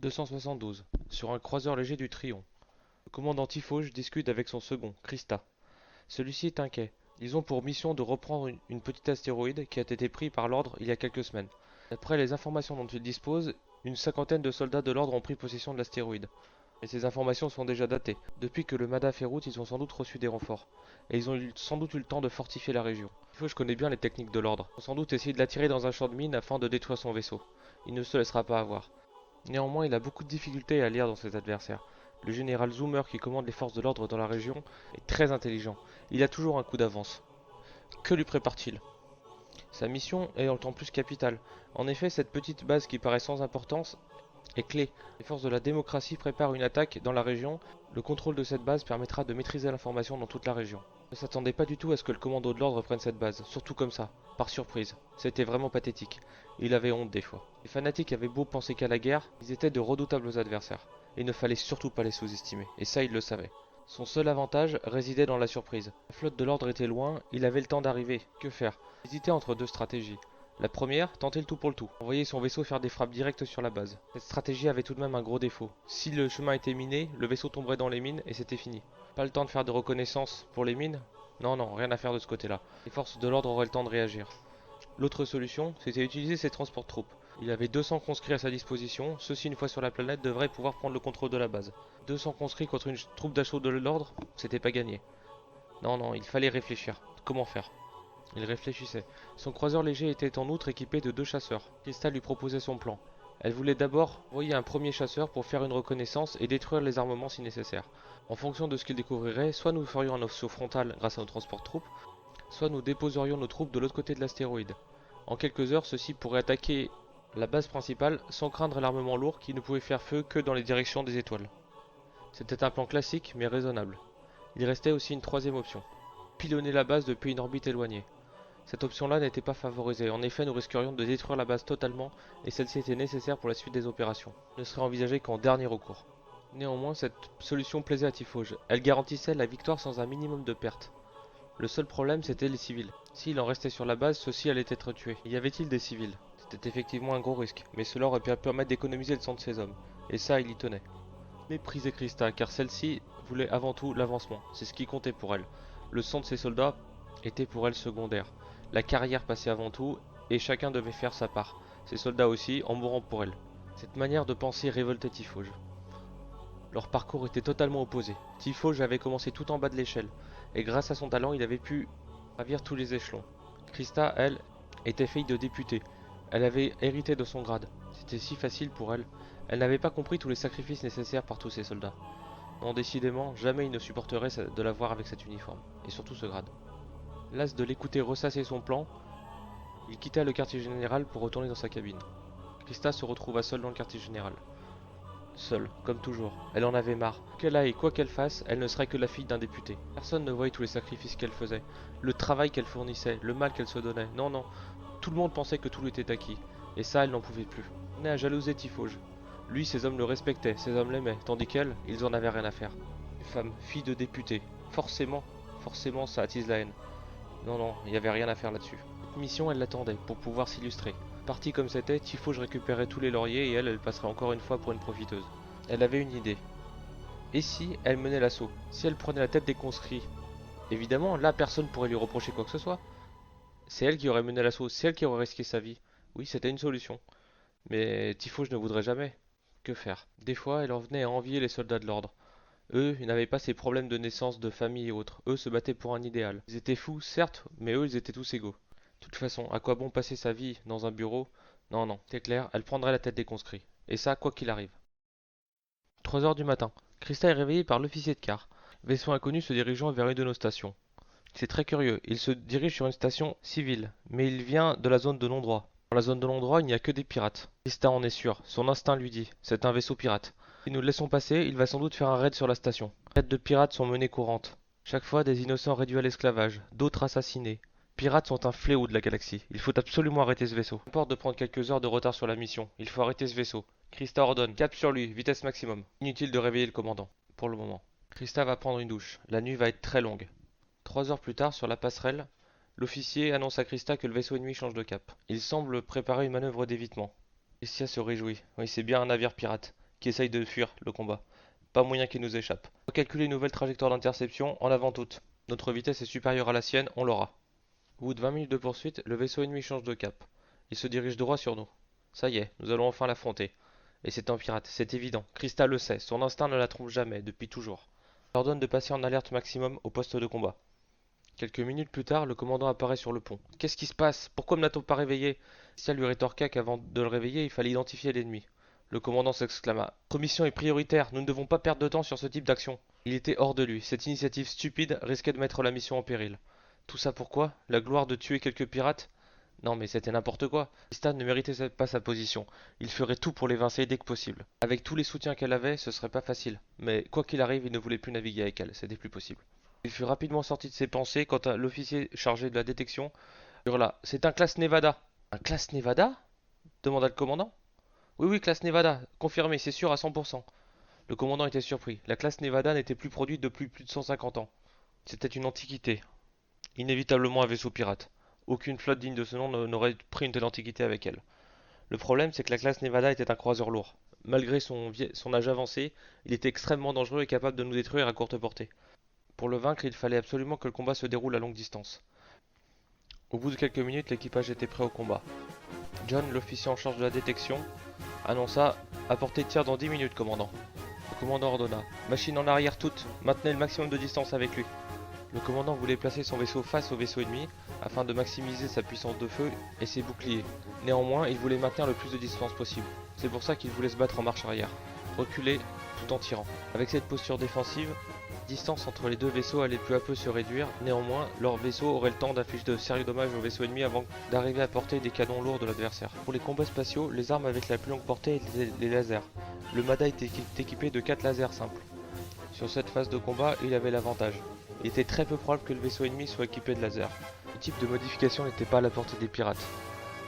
272. Sur un croiseur léger du Trion. Le commandant Tifauge discute avec son second, Christa. Celui-ci est inquiet. Ils ont pour mission de reprendre une petite astéroïde qui a été pris par l'ordre il y a quelques semaines. D'après les informations dont ils disposent, une cinquantaine de soldats de l'ordre ont pris possession de l'astéroïde. Mais ces informations sont déjà datées. Depuis que le Mada fait route, ils ont sans doute reçu des renforts. Et ils ont sans doute eu le temps de fortifier la région. Je connais bien les techniques de l'ordre. Ils vont sans doute essayer de l'attirer dans un champ de mine afin de détruire son vaisseau. Il ne se laissera pas avoir. Néanmoins, il a beaucoup de difficultés à lire dans ses adversaires. Le général Zoomer qui commande les forces de l'ordre dans la région est très intelligent. Il a toujours un coup d'avance. Que lui prépare-t-il? Sa mission est en temps plus capitale. En effet, cette petite base qui paraît sans importance est clé. Les forces de la démocratie préparent une attaque dans la région. Le contrôle de cette base permettra de maîtriser l'information dans toute la région. Ne s'attendait pas du tout à ce que le commando de l'ordre prenne cette base, surtout comme ça, par surprise. C'était vraiment pathétique. Il avait honte des fois. Les fanatiques avaient beau penser qu'à la guerre, ils étaient de redoutables adversaires. Il ne fallait surtout pas les sous-estimer, et ça il le savait. Son seul avantage résidait dans la surprise. La flotte de l'ordre était loin, il avait le temps d'arriver. Que faire? Il hésitait entre deux stratégies. La première, tenter le tout pour le tout. Envoyer son vaisseau faire des frappes directes sur la base. Cette stratégie avait tout de même un gros défaut. Si le chemin était miné, le vaisseau tomberait dans les mines et c'était fini. Pas le temps de faire de reconnaissance pour les mines? Non, non, rien à faire de ce côté-là. Les forces de l'ordre auraient le temps de réagir. L'autre solution, c'était utiliser ses transports de troupes. Il avait 200 conscrits à sa disposition, ceux-ci une fois sur la planète devraient pouvoir prendre le contrôle de la base. 200 conscrits contre une troupe d'assaut de l'ordre, c'était pas gagné. Non, non, il fallait réfléchir. Comment faire? Il réfléchissait. Son croiseur léger était en outre équipé de deux chasseurs. Krista lui proposait son plan. Elle voulait d'abord envoyer un premier chasseur pour faire une reconnaissance et détruire les armements si nécessaire. En fonction de ce qu'il découvrirait, soit nous ferions un assaut frontal grâce à nos transports de troupes, soit nous déposerions nos troupes de l'autre côté de l'astéroïde. En quelques heures, ceux-ci pourraient attaquer la base principale sans craindre l'armement lourd qui ne pouvait faire feu que dans les directions des étoiles. C'était un plan classique mais raisonnable. Il restait aussi une troisième option. Pilonner la base depuis une orbite éloignée. Cette option-là n'était pas favorisée. En effet, nous risquerions de détruire la base totalement et celle-ci était nécessaire pour la suite des opérations. Elle ne serait envisagée qu'en dernier recours. Néanmoins, cette solution plaisait à Tifauge. Elle garantissait la victoire sans un minimum de pertes. Le seul problème, c'était les civils. S'il en restait sur la base, ceux-ci allaient être tués. Y avait-il des civils? C'était effectivement un gros risque, mais cela aurait pu permettre d'économiser le sang de ses hommes. Et ça, il y tenait. Méprisait Christa, car celle-ci voulait avant tout l'avancement. C'est ce qui comptait pour elle. Le sang de ses soldats était pour elle secondaire. La carrière passait avant tout, et chacun devait faire sa part. Ses soldats aussi, en mourant pour elle. Cette manière de penser révoltait Tifauge. Leur parcours était totalement opposé. Tifauge avait commencé tout en bas de l'échelle, et grâce à son talent, il avait pu gravir tous les échelons. Christa, elle, était fille de député. Elle avait hérité de son grade. C'était si facile pour elle. Elle n'avait pas compris tous les sacrifices nécessaires par tous ses soldats. Non, décidément, jamais il ne supporterait de la voir avec cet uniforme, et surtout ce grade. Las de l'écouter ressasser son plan, il quitta le quartier général pour retourner dans sa cabine. Christa se retrouva seule dans le quartier général. Seule, comme toujours. Elle en avait marre. Qu'elle aille, quoi qu'elle fasse, elle ne serait que la fille d'un député. Personne ne voyait tous les sacrifices qu'elle faisait, le travail qu'elle fournissait, le mal qu'elle se donnait. Non, non, tout le monde pensait que tout lui était acquis. Et ça, elle n'en pouvait plus. On est à jalouser Tifauge. Lui, ses hommes le respectaient, ses hommes l'aimaient, tandis qu'elle, ils en avaient rien à faire. Une femme, fille de député. Forcément, ça attise la haine. Non, non, il n'y avait rien à faire là-dessus. Cette mission, elle l'attendait, pour pouvoir s'illustrer. Partie comme c'était, Tifauge récupérait tous les lauriers et elle passerait encore une fois pour une profiteuse. Elle avait une idée. Et si elle menait l'assaut? Si elle prenait la tête des conscrits? Évidemment, là, personne pourrait lui reprocher quoi que ce soit. C'est elle qui aurait mené l'assaut, c'est elle qui aurait risqué sa vie. Oui, c'était une solution. Mais Tifauge ne voudrait jamais. Que faire? Des fois, elle en venait à envier les soldats de l'ordre. Eux, ils n'avaient pas ces problèmes de naissance, de famille et autres. Eux se battaient pour un idéal. Ils étaient fous, certes, mais eux, ils étaient tous égaux. De toute façon, à quoi bon passer sa vie dans un bureau? Non, non, c'est clair, elle prendrait la tête des conscrits. Et ça, quoi qu'il arrive. 3 heures du matin. Christa est réveillée par l'officier de quart. Vaisseau inconnu se dirigeant vers une de nos stations. C'est très curieux, il se dirige sur une station civile, mais il vient de la zone de non-droit. Dans la zone de non-droit, il n'y a que des pirates. Christa en est sûr, son instinct lui dit, c'est un vaisseau pirate. Si nous le laissons passer, il va sans doute faire un raid sur la station. Les raids de pirates sont menées courantes. Chaque fois, des innocents réduits à l'esclavage, d'autres assassinés. Pirates sont un fléau de la galaxie. Il faut absolument arrêter ce vaisseau. Peu importe de prendre quelques heures de retard sur la mission. Il faut arrêter ce vaisseau. Christa ordonne. Cap sur lui, vitesse maximum. Inutile de réveiller le commandant. Pour le moment. Christa va prendre une douche. La nuit va être très longue. 3 heures plus tard, sur la passerelle, l'officier annonce à Christa que le vaisseau ennemi change de cap. Il semble préparer une manœuvre d'évitement. Christia se réjouit. Oui, c'est bien un navire pirate. qui essaye de fuir le combat. Pas moyen qu'il nous échappe. Recalculer une nouvelle trajectoire d'interception, en avant toute. Notre vitesse est supérieure à la sienne, on l'aura. Au bout de 20 minutes de poursuite, le vaisseau ennemi change de cap. Il se dirige droit sur nous. Ça y est, nous allons enfin l'affronter. Et c'est un pirate, c'est évident. Krista le sait, son instinct ne la trompe jamais, depuis toujours. Il ordonne de passer en alerte maximum au poste de combat. Quelques minutes plus tard, le commandant apparaît sur le pont. Qu'est-ce qui se passe? Pourquoi ne l'a-t-on pas réveillé? Krista lui rétorqua qu'avant de le réveiller, il fallait identifier l'ennemi. Le commandant s'exclama. Notre mission est prioritaire, nous ne devons pas perdre de temps sur ce type d'action. Il était hors de lui, cette initiative stupide risquait de mettre la mission en péril. Tout ça pourquoi? La gloire de tuer quelques pirates? Non mais c'était n'importe quoi. Krista ne méritait pas sa position. Il ferait tout pour l'évincer dès que possible. Avec tous les soutiens qu'elle avait, ce serait pas facile. Mais quoi qu'il arrive, il ne voulait plus naviguer avec elle, c'était plus possible. Il fut rapidement sorti de ses pensées quand l'officier chargé de la détection hurla. C'est un classe Nevada. Un classe Nevada? Demanda le commandant. Oui, oui, classe Nevada. Confirmé, c'est sûr à 100%. Le commandant était surpris. La classe Nevada n'était plus produite depuis plus de 150 ans. C'était une antiquité. Inévitablement un vaisseau pirate. Aucune flotte digne de ce nom n'aurait pris une telle antiquité avec elle. Le problème, c'est que la classe Nevada était un croiseur lourd. Malgré son âge avancé, il était extrêmement dangereux et capable de nous détruire à courte portée. Pour le vaincre, il fallait absolument que le combat se déroule à longue distance. Au bout de quelques minutes, l'équipage était prêt au combat. John, l'officier en charge de la détection, annonça apporter tir dans 10 minutes, commandant. Le commandant ordonna machine en arrière toute, maintenez le maximum de distance avec lui. Le commandant voulait placer son vaisseau face au vaisseau ennemi afin de maximiser sa puissance de feu et ses boucliers. Néanmoins, il voulait maintenir le plus de distance possible. C'est pour ça qu'il voulait se battre en marche arrière, reculer tout en tirant. Avec cette posture défensive, distance entre les deux vaisseaux allait peu à peu se réduire. Néanmoins, leur vaisseau aurait le temps d'infliger de sérieux dommages au vaisseau ennemi avant d'arriver à portée des canons lourds de l'adversaire. Pour les combats spatiaux, les armes avec la plus longue portée étaient les lasers. Le Mada était équipé de 4 lasers simples. Sur cette phase de combat, il avait l'avantage. Il était très peu probable que le vaisseau ennemi soit équipé de lasers. Ce type de modification n'était pas à la portée des pirates.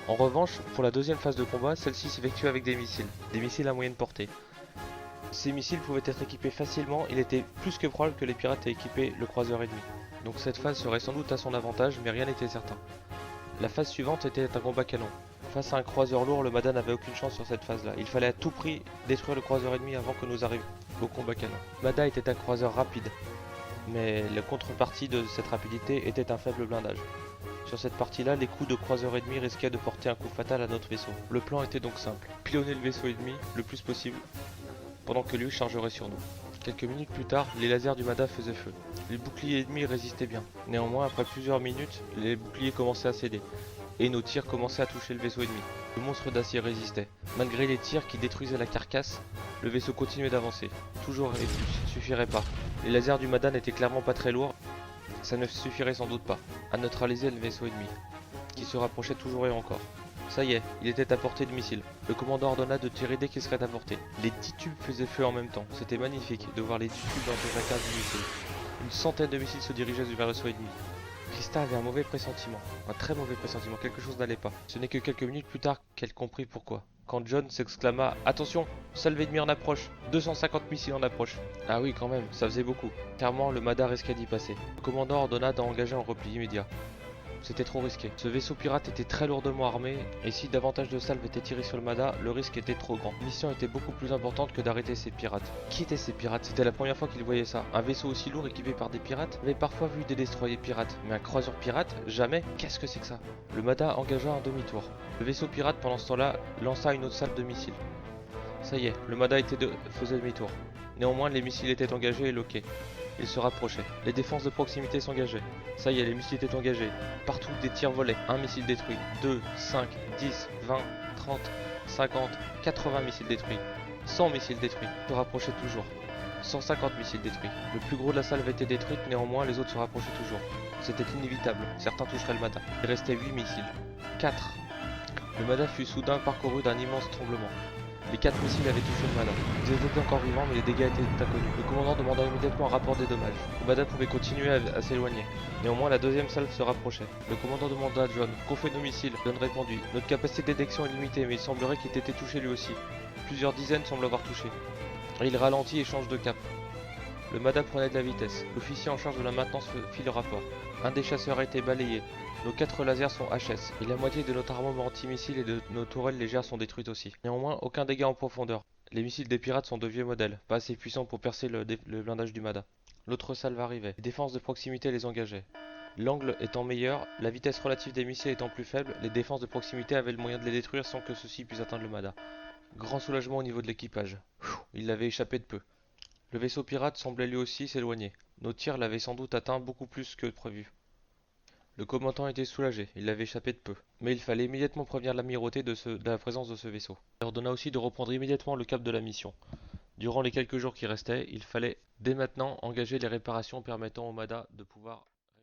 En revanche, pour la deuxième phase de combat, celle-ci s'effectuait avec des missiles à moyenne portée. Ces missiles pouvaient être équipés facilement, il était plus que probable que les pirates aient équipé le croiseur ennemi. Donc cette phase serait sans doute à son avantage, mais rien n'était certain. La phase suivante était un combat canon. Face à un croiseur lourd, le Mada n'avait aucune chance sur cette phase-là. Il fallait à tout prix détruire le croiseur ennemi avant que nous arrivions au combat canon. Mada était un croiseur rapide, mais la contrepartie de cette rapidité était un faible blindage. Sur cette partie-là, les coups de croiseur ennemi risquaient de porter un coup fatal à notre vaisseau. Le plan était donc simple, pilonner le vaisseau ennemi le plus possible, pendant que lui chargerait sur nous. Quelques minutes plus tard, les lasers du Mada faisaient feu. Les boucliers ennemis résistaient bien. Néanmoins, après plusieurs minutes, les boucliers commençaient à céder, et nos tirs commençaient à toucher le vaisseau ennemi. Le monstre d'acier résistait. Malgré les tirs qui détruisaient la carcasse, le vaisseau continuait d'avancer. Toujours et plus, suffirait pas. Les lasers du Mada n'étaient clairement pas très lourds, ça ne suffirait sans doute pas à neutraliser le vaisseau ennemi, qui se rapprochait toujours et encore. Ça y est, il était à portée de missile. Le commandant ordonna de tirer dès qu'il serait à portée. Les 10 tubes faisaient feu en même temps. C'était magnifique de voir les 10 tubes dans le jacquard du missile. Une centaine de missiles se dirigeaient vers le vaisseau ennemi. Krista avait un mauvais pressentiment, un très mauvais pressentiment, quelque chose n'allait pas. Ce n'est que quelques minutes plus tard qu'elle comprit pourquoi. Quand John s'exclama « Attention, salve ennemi en approche, 250 missiles en approche !» Ah oui quand même, ça faisait beaucoup. Clairement, le Mada risquait d'y passer. Le commandant ordonna d'engager un repli immédiat. C'était trop risqué. Ce vaisseau pirate était très lourdement armé, et si davantage de salves étaient tirées sur le Mada, le risque était trop grand. La mission était beaucoup plus importante que d'arrêter ces pirates. Qui étaient ces pirates? C'était la première fois qu'ils voyaient ça. Un vaisseau aussi lourd équipé par des pirates? Ils avaient parfois vu des destroyers pirates, mais un croiseur pirate? Jamais. Qu'est-ce que c'est que ça? Le Mada engagea un demi-tour. Le vaisseau pirate, pendant ce temps-là, lança une autre salve de missiles. Ça y est, le Mada faisait demi-tour. Néanmoins, les missiles étaient engagés et loqués. Ils se rapprochaient. Les défenses de proximité s'engageaient. Ça y est, les missiles étaient engagés. Partout, des tirs volaient. Un missile détruit. 2, 5, 10, 20, 30, 50, 80 missiles détruits. 100 missiles détruits. Se rapprochaient toujours. 150 missiles détruits. Le plus gros de la salve était détruite, néanmoins les autres se rapprochaient toujours. C'était inévitable. Certains toucheraient le Mada. Il restait 8 missiles. 4. Le Mada fut soudain parcouru d'un immense tremblement. Les 4 missiles avaient touché le Mada. Ils étaient encore vivants, mais les dégâts étaient inconnus. Le commandant demanda immédiatement un rapport des dommages. Le Mada pouvait continuer à s'éloigner. Néanmoins, la deuxième salve se rapprochait. Le commandant demanda à John « Qu'ont fait nos missiles ?» John répondit « Notre capacité de détection est limitée, mais il semblerait qu'il ait été touché lui aussi. Plusieurs dizaines semblent avoir touché. » Et il ralentit et change de cap. Le Mada prenait de la vitesse. L'officier en charge de la maintenance fit le rapport. Un des chasseurs a été balayé. Nos 4 lasers sont HS, et la moitié de notre armement antimissile et de nos tourelles légères sont détruites aussi. Néanmoins, aucun dégât en profondeur. Les missiles des pirates sont de vieux modèles, pas assez puissants pour percer le blindage du Mada. L'autre salve arrivait. Les défenses de proximité les engageaient. L'angle étant meilleur, la vitesse relative des missiles étant plus faible, les défenses de proximité avaient le moyen de les détruire sans que ceux-ci puissent atteindre le Mada. Grand soulagement au niveau de l'équipage. Il avait échappé de peu. Le vaisseau pirate semblait lui aussi s'éloigner. Nos tirs l'avaient sans doute atteint beaucoup plus que prévu. Le commandant était soulagé, il avait échappé de peu. Mais il fallait immédiatement prévenir l'amirauté de la présence de ce vaisseau. Il ordonna aussi de reprendre immédiatement le cap de la mission. Durant les quelques jours qui restaient, il fallait dès maintenant engager les réparations permettant au Mada de pouvoir